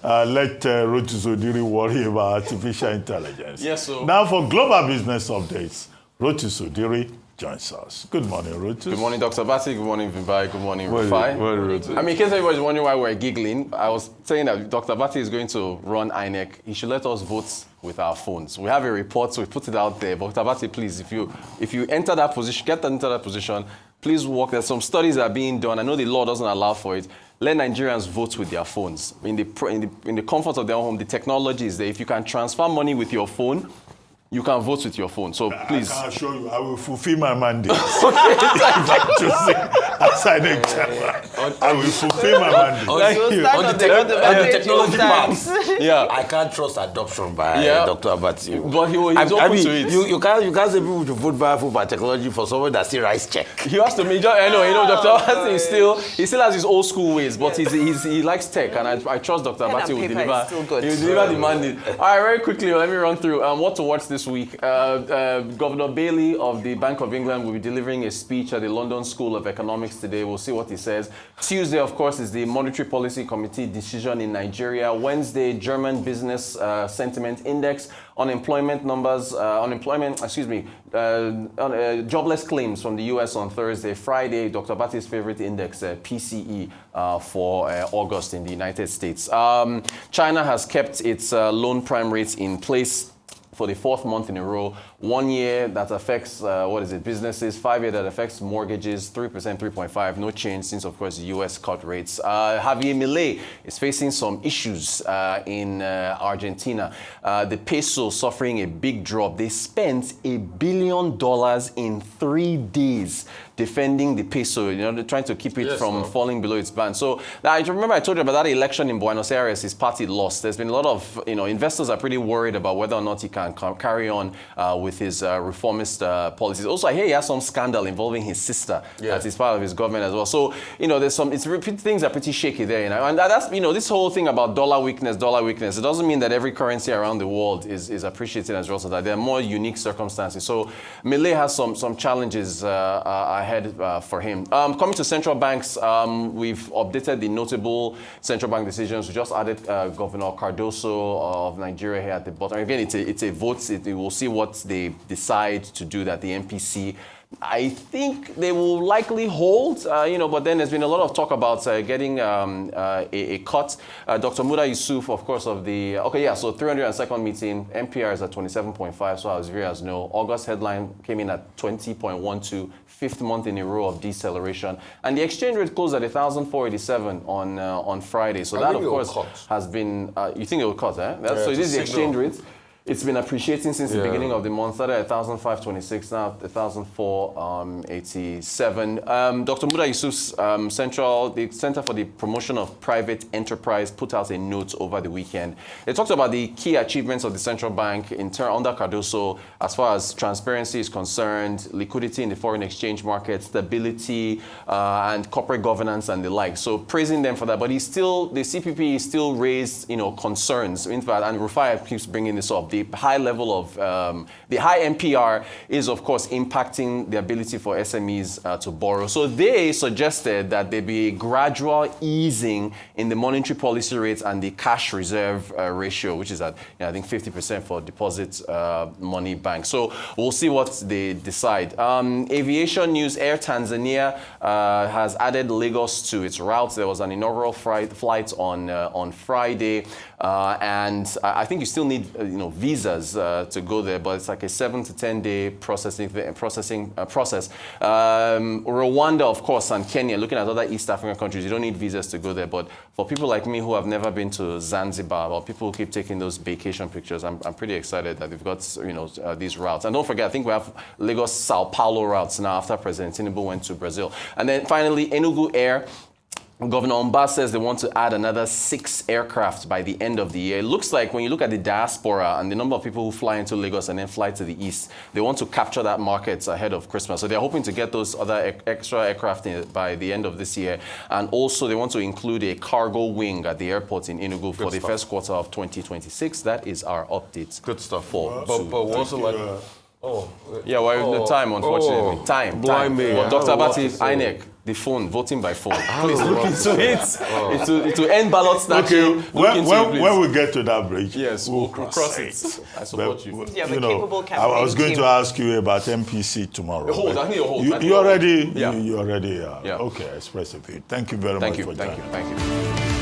let Rotus Oddiri worry about artificial intelligence. Yes, so now for global business updates, Rotus Oddiri joins us. Good morning, Rotus. Good morning, Dr. Bati. Good morning, Vimbai. Good morning, Rufai. I mean, in case everybody's wondering why we're giggling, I was saying that Dr. Bati is going to run INEC. He should let us vote with our phones. We have a report, so we put it out there. But Dr. Bati, please, if you enter that position, into that position, please work. There's some studies that are being done. I know the law doesn't allow for it. Let Nigerians vote with their phones. In the comfort of their home, the technology is there. If you can transfer money with your phone, you can vote with your phone. So please. I can assure you, I will fulfill my mandate. If I'm choosing as an example, I will fulfill my mandate. On the technology part, yeah. I can't trust adoption by Dr. Abati. But he's open to it. You can't say people should vote by technology for someone that still writes check. He has to major. I know, Dr. Abati he still has his old school ways, but he likes tech, and I trust Dr. Abati will deliver. He will deliver the mandate. All right, very quickly, let me run through what to watch this week. Governor Bailey of the Bank of England will be delivering a speech at the London School of Economics today. We'll see what he says. Tuesday, of course, is the Monetary Policy Committee decision in Nigeria. Wednesday, German Business Sentiment Index, unemployment numbers, jobless claims from the US on Thursday. Friday, Dr. Bati's favorite index, PCE, for August in the United States. China has kept its loan prime rates in place for the fourth month in a row. 1 year that affects, businesses. 5 year that affects mortgages, 3%, 3.5. No change since, of course, the U.S. cut rates. Javier Milei is facing some issues in Argentina. The peso suffering a big drop. They spent $1 billion in 3 days defending the peso. They're trying to keep it from falling below its band. So I remember I told you about that election in Buenos Aires. His party lost. There's been a lot of, investors are pretty worried about whether or not he can carry on with his reformist policies. Also, I hear he has some scandal involving his sister that is part of his government as well. So, there's some, things are pretty shaky there, And that's, this whole thing about dollar weakness, it doesn't mean that every currency around the world is appreciated as a result of that. There are more unique circumstances. So, Milei has some challenges ahead for him. Coming to central banks, we've updated the notable central bank decisions. We just added Governor Cardoso of Nigeria here at the bottom. Again, it's a vote. We'll see what they decide to do, that the MPC. I think they will likely hold, but then there's been a lot of talk about getting a cut. Dr. Muda Yusuf, of course, of the, so 302nd meeting, MPR is at 27.5, so as viewers know. August headline came in at 20.12, fifth month in a row of deceleration. And the exchange rate closed at 1,487 on Friday. So that, of course, has been, you think it will cut, eh? So this is the exchange rate. It's been appreciating since the beginning of the month. Started at 1,526, now 1,487. Dr. Muda Yusuf's the Center for the Promotion of Private Enterprise, put out a note over the weekend. They talked about the key achievements of the central bank under Cardoso, as far as transparency is concerned, liquidity in the foreign exchange market, stability, and corporate governance and the like. So praising them for that. But the CPP still raised, concerns. In fact, and Rufai keeps bringing this up. The high level of, the high MPR is, of course, impacting the ability for SMEs to borrow. So they suggested that there be a gradual easing in the monetary policy rates and the cash reserve ratio, which is at, I think, 50% for deposit money banks. So we'll see what they decide. Aviation news, Air Tanzania has added Lagos to its routes. There was an inaugural flight on Friday. And I think you still need, visas to go there, but it's like a 7 to 10 day process. Rwanda, of course, and Kenya, looking at other East African countries, you don't need visas to go there. But for people like me who have never been to Zanzibar, or people who keep taking those vacation pictures, I'm pretty excited that they've got, these routes. And don't forget, I think we have Lagos-Sao Paulo routes now after President Tinubu went to Brazil. And then finally, Enugu Air. Governor Omba says they want to add another 6 aircraft by the end of the year. It looks like when you look at the diaspora and the number of people who fly into Lagos and then fly to the east, they want to capture that market ahead of Christmas. So they're hoping to get those other extra aircraft by the end of this year. And also they want to include a cargo wing at the airport in Enugu for the first quarter of 2026. That is our update. Good stuff. But we also like Yeah, well, the time, unfortunately. Time. Blimey. Well, Dr. I don't know what Abati, to say. INEC, the phone, voting by phone. Please look into it. It will end ballot snatching. Okay, Look into it, please. when we get to that bridge, Yes, we'll cross it. I support you. You have a capable I campaign was going team. to ask you about MPC tomorrow. Hold, I need a hold. You already, Yeah. you already, Yeah. okay, express a view. Thank you very Thank much you, for thank joining. you, thank you.